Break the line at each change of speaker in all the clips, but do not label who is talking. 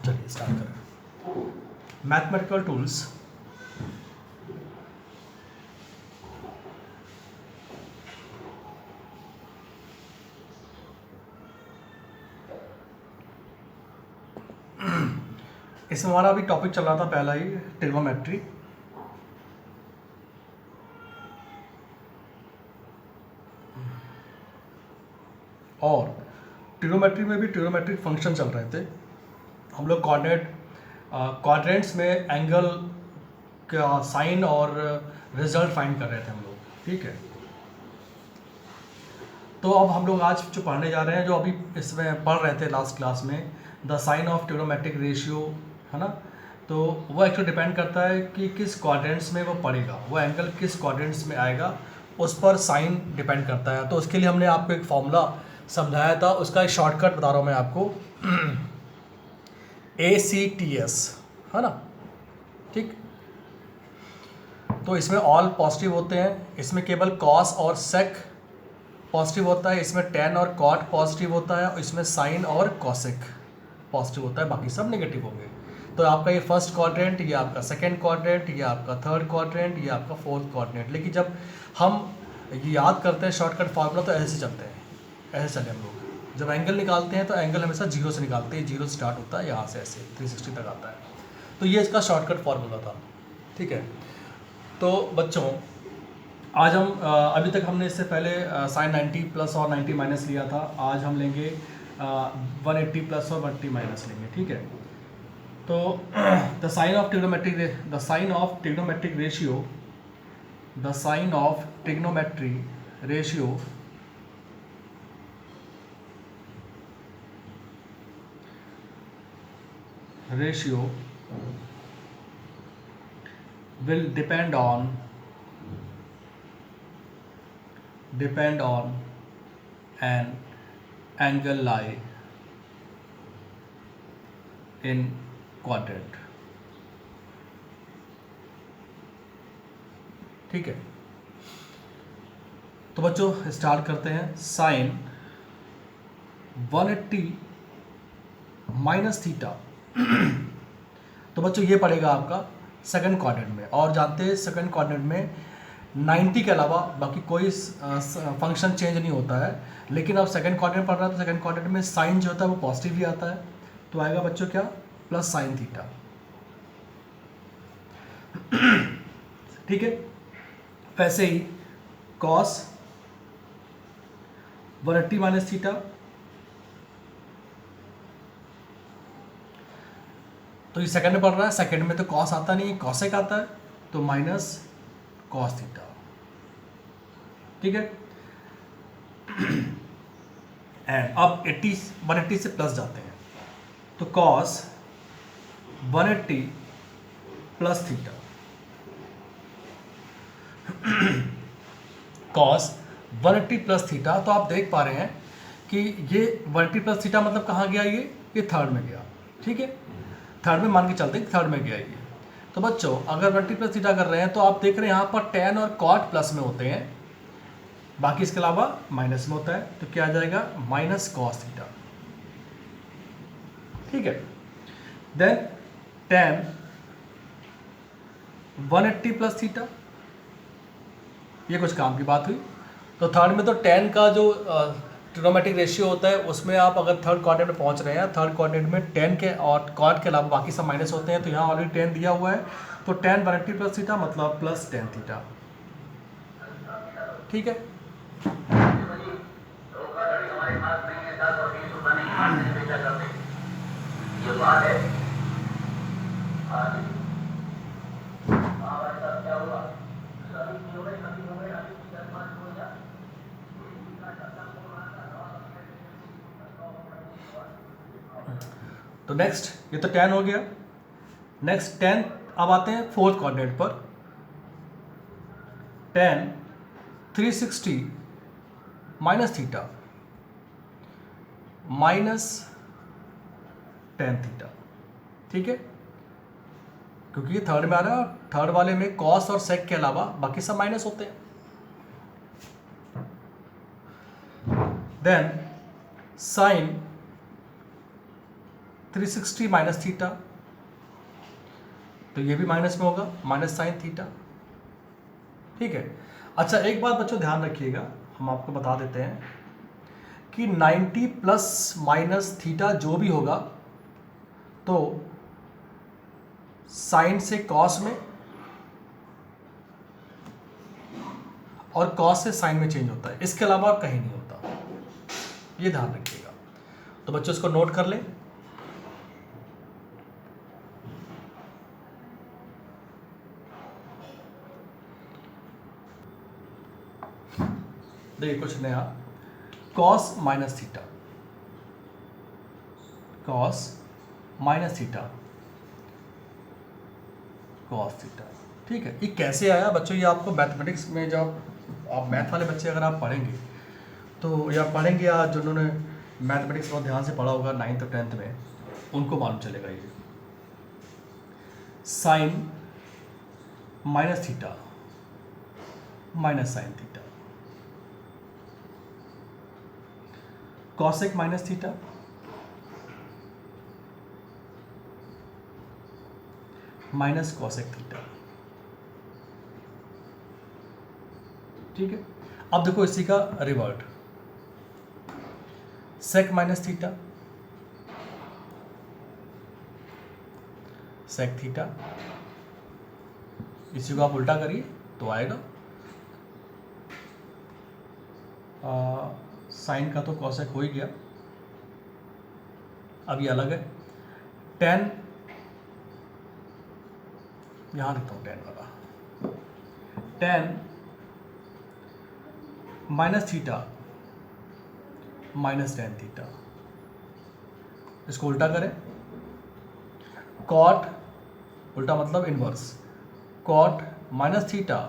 चलिए स्टार्ट करें। Mathematical tools. इसमें हमारा अभी टॉपिक चल रहा था पहला ही, ट्रिग्नोमेट्री। और ट्रिग्नोमेट्री में भी ट्रिग्नोमेट्रिक फंक्शन चल रहे थे। हम लोग क्वाड्रेंट्स में एंगल का साइन और रिजल्ट फाइंड कर रहे थे हम लोग, ठीक है। तो अब हम लोग आज जो पढ़ने जा रहे हैं, जो अभी इसमें पढ़ रहे थे लास्ट क्लास में, the sine of trigonometric ratio, है ना। तो वो एक्चुअली डिपेंड करता है कि किस क्वाड्रेंट्स में वो पड़ेगा, वो एंगल किस क्वाड्रेंट्स में आएगा, उस पर साइन डिपेंड करता है। तो उसके लिए हमने आपको एक फॉर्मूला समझाया था, उसका एक शॉर्टकट बता रहा हूँ मैं आपको। ACTS, है ना, ठीक। तो इसमें ऑल पॉजिटिव होते हैं, इसमें केवल कॉस और सेक पॉजिटिव होता है, इसमें टेन और कॉट पॉजिटिव होता है, और इसमें साइन और कॉसेक पॉजिटिव होता है, बाकी सब नेगेटिव होंगे। तो आपका ये फर्स्ट क्वाड्रेंट, ये आपका सेकंड क्वाड्रेंट, ये आपका थर्ड क्वाड्रेंट, ये आपका फोर्थ क्वाड्रेंट। लेकिन जब हम ये याद करते हैं शॉर्टकट फार्मूला, तो ऐसे चलते हैं, ऐसे चले हम लोग। जब एंगल निकालते हैं तो एंगल हमेशा जीरो से निकालते हैं, जीरो स्टार्ट होता है, यहाँ से ऐसे 360 तक आता है। तो ये इसका शॉर्टकट फार्मूला था, ठीक है। तो बच्चों, आज हम अभी तक हमने इससे पहले साइन 90 प्लस और 90 माइनस लिया था। आज हम लेंगे 180 प्लस और 180 माइनस लेंगे, ठीक है। तो the sine of trigonometric ratio, the sine of trigonometry ratio will depend on an angle lie in quadrant, ठीक है। तो बच्चों स्टार्ट करते हैं। साइन 180 माइनस थीटा तो बच्चों ये पड़ेगा आपका सेकंड क्वाड्रेंट में, और जानते हैं सेकंड क्वाड्रेंट में 90 के अलावा बाकी कोई फंक्शन चेंज नहीं होता है। लेकिन अब सेकंड क्वाड्रेंट पढ़ रहा है, तो सेकंड क्वाड्रेंट में साइन जो होता है वो पॉजिटिव ही आता है। तो आएगा बच्चों क्या, प्लस साइन थीटा, ठीक है। वैसे ही कॉस 180 माइनस थीटा, तो ये सेकंड में पढ़ रहा है, सेकंड में तो कॉस आता नहीं है, कॉसेक आता है, तो माइनस कॉस थीटा, ठीक है। एंड अब 180 से प्लस जाते हैं, तो cos 180 plus theta, cos 180 plus theta. तो आप देख पा रहे हैं कि ये 180 प्लस थीटा मतलब कहाँ गया, ये थर्ड में गया, ठीक है। थर्ड में मान के चलते हैं, थर्ड में गया ये। तो बच्चों अगर 180 प्लस थीटा कर रहे हैं, तो आप देख रहे हैं यहाँ पर टेन और कॉट प्लस में होते हैं, बाकी इसके अलावा माइनस में होता है। तो क्या आ जाएगा, माइनस कॉस थीटा, ठीक है। देन टेन 180 प्लस थीटा, ये कुछ काम की बात हुई। तो थर्ड में तो टेन का जो ट्रिग्नोमेट्रिक रेशियो होता है, उसमें आप अगर थर्ड क्वाड्रेंट में पहुंच रहे हैं, थर्ड क्वाड्रेंट में टेन के और कॉट के अलावा बाकी सब माइनस होते हैं, तो यहाँ ऑलरेडी 10 दिया हुआ है। तो टेन 180 प्लस थीटा मतलब प्लस 10 थीटा, ठीक है। तो नेक्स्ट ये तो 10 हो गया। नेक्स्ट 10, अब आते हैं फोर्थ क्वाड्रेंट पर। 10 360 माइनस थीटा माइनस 10 थीटा, ठीक है, क्योंकि ये थर्ड में आ रहा है, थर्ड वाले में कॉस और सेक के अलावा बाकी सब माइनस होते हैं। देन साइन 360 माइनस थीटा, तो ये भी माइनस में होगा, माइनस साइन थीटा। ठीक है। अच्छा एक बात बच्चों ध्यान रखिएगा, हम आपको बता देते हैं कि 90 प्लस माइनस थीटा जो भी होगा तो साइन से कॉस में और कॉस से साइन में चेंज होता है, इसके अलावा और कहीं नहीं होता, ये ध्यान रखिएगा। तो बच्चों इसको नोट कर लें। देखिए कुछ नया, cos minus theta, cos minus theta, cos theta. ठीक है, ये कैसे आया बच्चों, ये आपको मैथमेटिक्स में जब आप मैथ वाले बच्चे अगर आप पढ़ेंगे तो या पढ़ेंगे या जिन्होंने मैथमेटिक्स बहुत ध्यान से पढ़ा होगा 9th और 10th में, उनको मालूम चलेगा। ये sine minus theta minus sine theta, cosec minus theta minus cosec theta. ठीक है, अब देखो इसी का revert, sec minus theta sec theta, इसी को आप उल्टा करिए तो आएगा साइन का तो कॉसेक हो ही गया। अब ये अलग है, टेन, यहां लिखता हूं टेन वाला, tan minus theta minus tan theta, इसको उल्टा करें, कॉट, उल्टा मतलब inverse, cot minus theta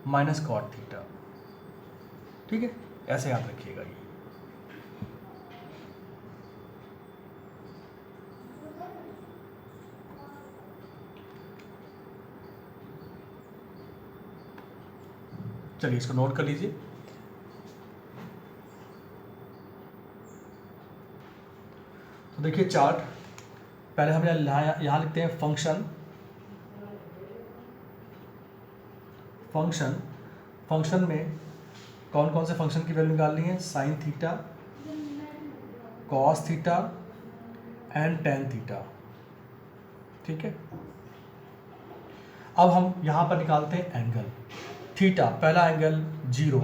minus cot theta. ठीक है, ऐसे याद रखिएगा ये। चलिए इसको नोट कर लीजिए। तो देखिए चार्ट, पहले हम यहाँ लिखते हैं फंक्शन, फंक्शन, फंक्शन में कौन कौन से फंक्शन की वैल्यू निकालनी है, sine theta, cos theta and tan theta. ठीक है, अब हम यहाँ पर निकालते हैं एंगल थीटा, पहला एंगल 0,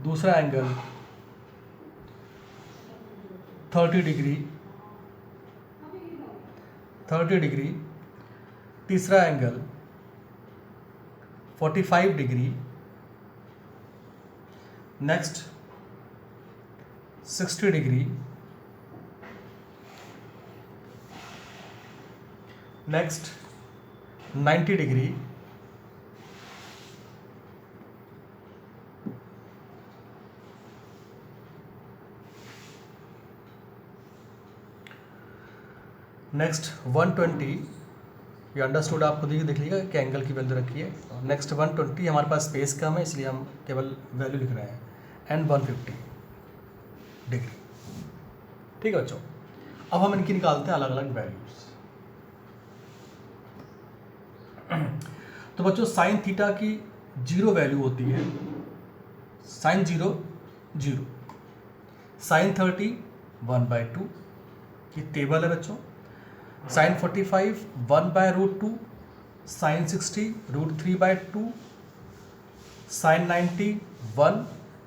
दूसरा एंगल 30 डिग्री, 30 डिग्री, तीसरा angle 45 degree, next 60 degree, next 90 degree, next 120, ये अंडरस्टूड आप खुद ही देख लीजिएगा कि एंगल की वैल्यू रखी है। नेक्स्ट 120, हमारे पास स्पेस कम है इसलिए हम केवल वैल्यू लिख रहे हैं, एंड 150 डिग्री। ठीक है बच्चों, अब हम इनकी निकालते हैं अलग अलग वैल्यूज। तो बच्चों साइन थीटा की 0 वैल्यू होती है, साइन 0 0, साइन 30 1/2, ये टेबल है बच्चों, साइन 45 1/√2, साइन 60 √3/2, साइन 90 1,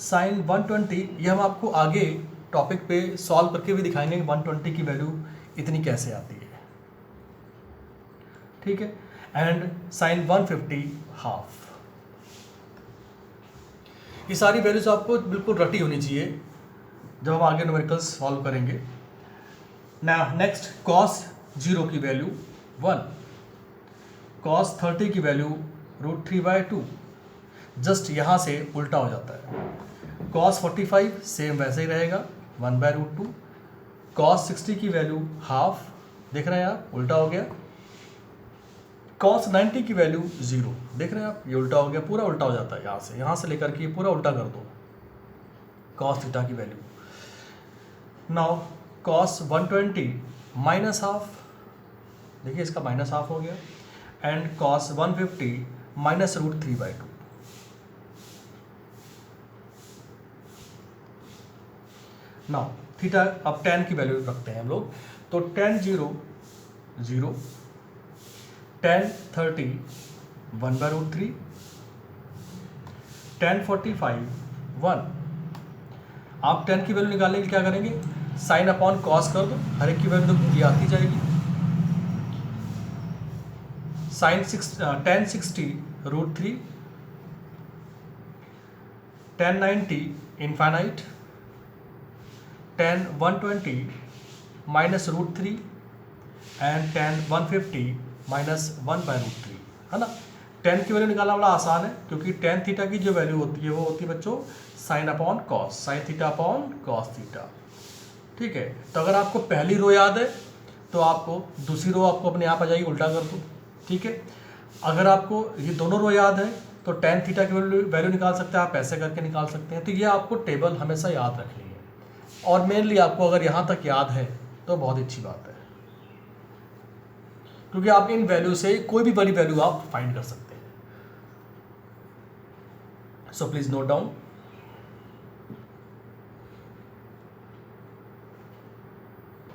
साइन 120, ये हम आपको आगे टॉपिक पे सॉल्व करके भी दिखाएंगे कि 120 की वैल्यू इतनी कैसे आती है। ठीक है, एंड साइन 150 हाफ। ये सारी वैल्यूज आपको बिल्कुल रटी होनी चाहिए जब हम आगे न्यूमेरिकल्स सॉल्व करेंगे। नेक्स्ट कॉस 0 की वैल्यू 1, कॉस 30 की वैल्यू √3/2, जस्ट यहाँ से उल्टा हो जाता है। कॉस 45 सेम वैसे ही रहेगा 1/√2, कॉस 60 की वैल्यू हाफ, देख रहे हैं आप उल्टा हो गया। कॉस 90 की वैल्यू 0, देख रहे हैं आप ये उल्टा हो गया, पूरा उल्टा हो जाता है, यहाँ से लेकर के पूरा उल्टा कर दो। कॉस थीटा की value. Now cos 120 minus half, देखिए इसका माइनस हाफ हो गया, and cos 150 minus √3/2। Now theta, अब tan की वैल्यू रखते हैं हम लोग, तो tan 0 0, tan 30 1/√3, tan 45 1। आप tan की वैल्यू निकालने के लिए क्या करेंगे, साइन अपॉन कॉस कर दो, हर एक की वैल्यू तो ये आती जाएगी। tan 60 √3, tan 90 infinite, tan 120 minus √3 and tan 150 minus 1/√3, है ना। tan की वैल्यू निकालना बड़ा आसान है, क्योंकि tan थीटा की जो वैल्यू होती है वो होती है बच्चों sine upon cos, sine theta upon cos theta. ठीक है, तो अगर आपको पहली रो याद है तो आपको दूसरी रो आपको अपने आप आ जाएगी, उल्टा कर दो। ठीक है, अगर आपको ये दोनों रो याद है तो tan थीटा की वैल्यू निकाल सकते हैं, आप ऐसे करके निकाल सकते हैं। तो ये आपको टेबल हमेशा याद रखनी है, और मेनली आपको अगर यहाँ तक याद है तो बहुत अच्छी बात है, क्योंकि आप इन वैल्यू से कोई भी बड़ी वैल्यू आप फाइंड कर सकते हैं। So please note down.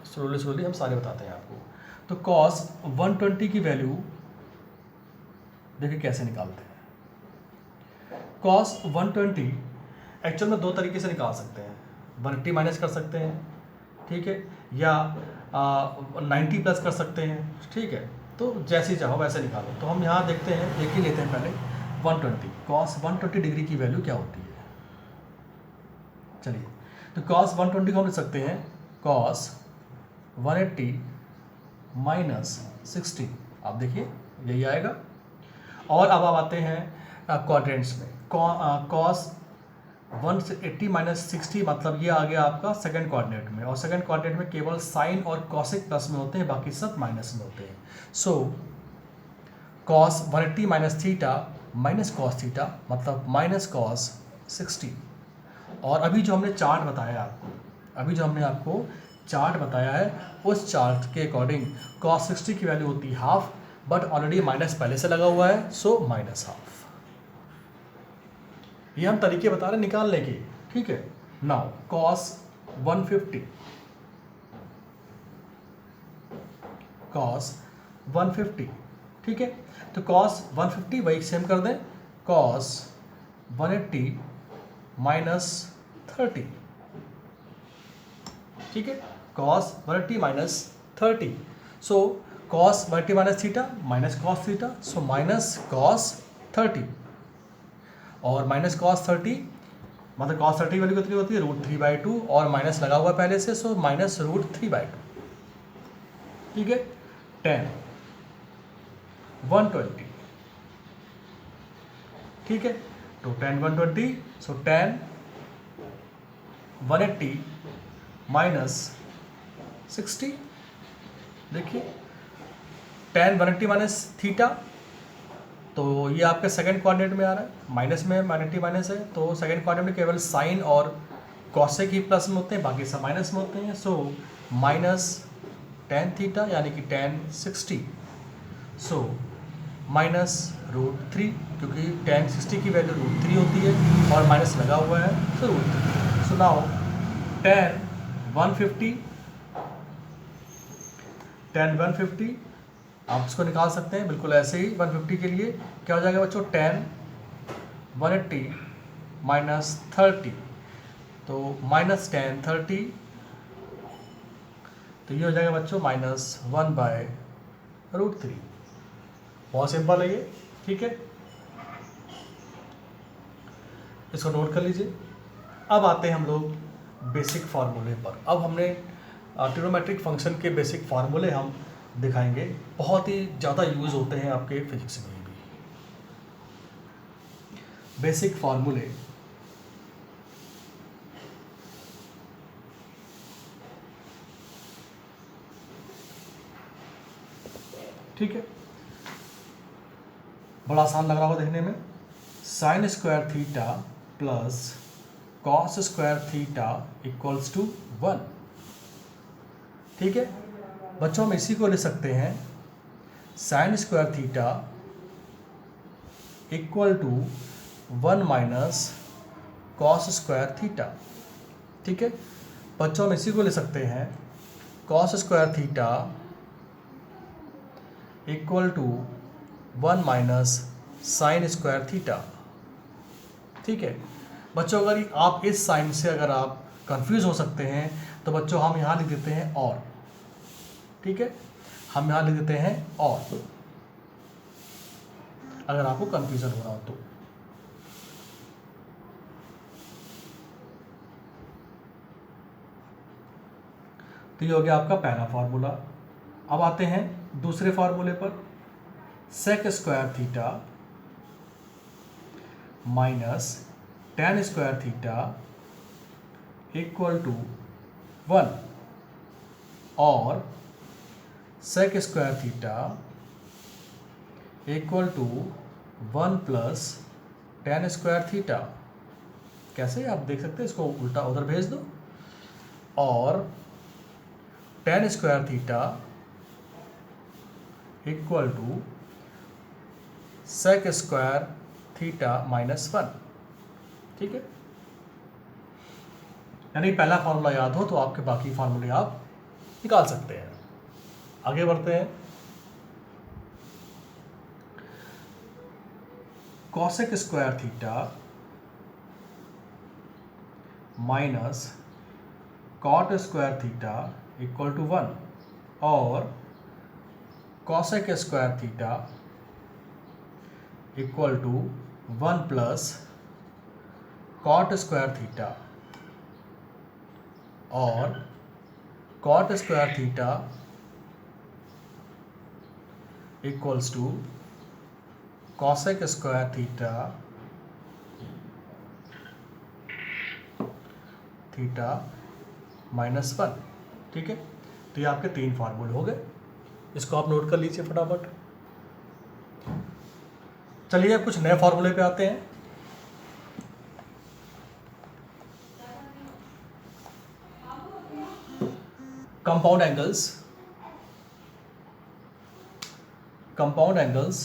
Slowly slowly हम सारे बताते हैं आपको। तो cos 120 की वैल्यू देखिए कैसे निकालते हैं। cos 120 एक्चुअल में दो तरीके से निकाल सकते हैं, 180 माइनस कर सकते हैं, ठीक है, या 90 प्लस कर सकते हैं। ठीक है, तो जैसे चाहो वैसे निकालो। तो हम यहाँ देखते हैं, देख ही लेते हैं पहले 120, cos 120 डिग्री की वैल्यू क्या होती है। चलिए, तो cos 120 को हम लिख सकते हैं cos 180 माइनस 60, आप देखिए यही आएगा। और अब आप आते हैं क्वाड्रेंट्स में, cos 180 माइनस 60 मतलब ये आ गया आपका सेकंड क्वाड्रेंट में, और सेकंड क्वाड्रेंट में केवल साइन और कॉसिक प्लस में होते हैं, बाकी सब माइनस में होते हैं। सो cos 180 minus theta minus cos theta मतलब माइनस कॉस 60। और अभी जो हमने चार्ट बताया आपको, अभी जो हमने आपको चार्ट बताया है, उस चार्ट के अकॉर्डिंग cos 60 की वैल्यू होती है हाफ, बट ऑलरेडी माइनस पहले से लगा हुआ है, सो माइनस हाफ। ये हम तरीके बता रहे हैं निकालने के। ठीक है, नाउ cos 150, cos 150, ठीक है, तो cos 150 वही सेम कर दें, cos 180 माइनस 30, ठीक है, cos 180 माइनस 30। सो cos 180 minus theta minus cos theta, so minus cos 30, और माइनस cos 30 मतलब cos 30 वैल्यू कितनी होती है, √3/2, और माइनस लगा हुआ पहले से, सो माइनस √3/2। ठीक है, tan 120, ठीक है, तो tan 120, सो tan 180 माइनस 60। देखिए tan 180 माइनस थीटा, तो ये आपके सेकंड क्वाड्रेंट में आ रहा है, माइनस में 180 माइनस है, तो सेकंड क्वाड्रेंट में केवल साइन और कॉसेक ही प्लस में होते हैं, बाकी सब माइनस में होते हैं। सो माइनस tan थीटा यानी कि tan 60, सो माइनस √3, क्योंकि tan 60 की वैल्यू √3 होती है और माइनस लगा हुआ है, तो √3। सो नाउ tan 150 आप इसको निकाल सकते हैं बिल्कुल ऐसे ही। 150 के लिए क्या हो जाएगा बच्चों, tan 180 माइनस 30, तो माइनस tan 30, तो ये हो जाएगा बच्चों माइनस 1/√3। बहुत सिंपल है ये, ठीक है, इसको नोट कर लीजिए। अब आते हैं हम लोग बेसिक फार्मूले पर। अब हमने ट्रिग्नोमेट्रिक फंक्शन के बेसिक फार्मूले हम दिखाएंगे, बहुत ही ज़्यादा यूज़ होते हैं आपके फिजिक्स में भी। बेसिक फार्मूले, ठीक है, बड़ा आसान लग रहा होगा देखने में। Sine square theta plus cos square theta equals to 1। ठीक है बच्चों, हम इसी को ले सकते हैं sine square theta equal to 1 minus cos square theta. ठीक है बच्चों, हम इसी को ले सकते हैं cos square theta equal to 1 minus sine square theta. ठीक है बच्चों, अगर आप इस साइन से अगर आप कंफ्यूज हो सकते हैं तो बच्चों हम यहाँ लिख देते हैं और। ठीक है हम यहाँ लिख देते हैं और, अगर आपको कंफ्यूजन हो रहा हो तो ये हो गया आपका पहला फार्मूला। अब आते हैं दूसरे फार्मूले पर, sec square theta minus tan square theta equal to 1 और sec square theta equal to 1 plus tan square theta. कैसे आप देख सकते हैं, इसको उल्टा उधर भेज दो, और tan square theta equal to sec square theta minus 1। ठीक है यानी पहला फार्मूला याद हो तो आपके बाकी फार्मूले आप निकाल सकते हैं। आगे बढ़ते हैं, cosec square theta minus cot square theta equal to 1 और cosec square theta equal to 1 plus cot square theta और cot square theta equals to cosec square theta minus 1। ठीक है तो ये आपके 3 फार्मूले हो गए, इसको आप नोट कर लीजिए फटाफट। चलिए अब कुछ नए फार्मूले पे आते हैं। कंपाउंड एंगल्स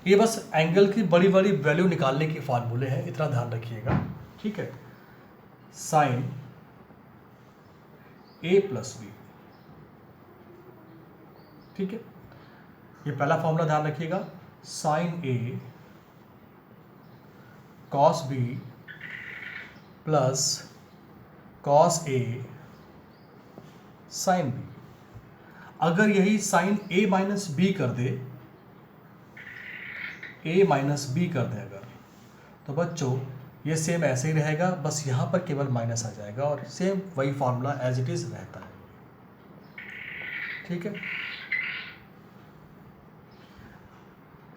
ये बस एंगल की बड़ी बड़ी वैल्यू निकालने की फार्मूले हैं, इतना ध्यान रखिएगा। ठीक है साइन ए प्लस बी। ठीक है ये पहला फार्मूला ध्यान रखिएगा, sign A cos B plus cos A sine B. अगर यही साइन ए माइनस बी कर दे, ए माइनस बी कर दे अगर, तो बच्चों ये सेम ऐसे ही रहेगा, बस यहाँ पर केवल माइनस आ जाएगा और सेम वही फार्मूला एज इट इज रहता है। ठीक है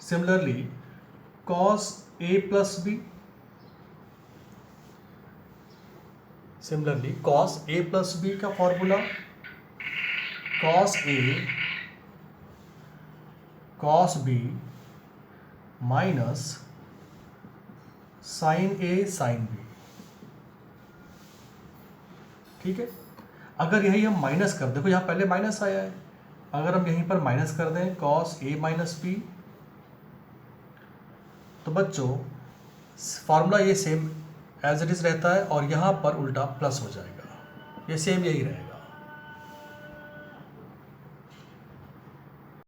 similarly cos A plus B, similarly cos A plus B का formula cos A cos B minus sign A sine B. ठीक है अगर यही हम माइनस कर दें, देखो यहाँ पहले माइनस आया है, अगर हम यहीं पर माइनस कर दें कॉस ए माइनस बी, तो बच्चों फार्मूला ये सेम एज इट इज रहता है और यहाँ पर उल्टा प्लस हो जाएगा, ये सेम यही रहेगा।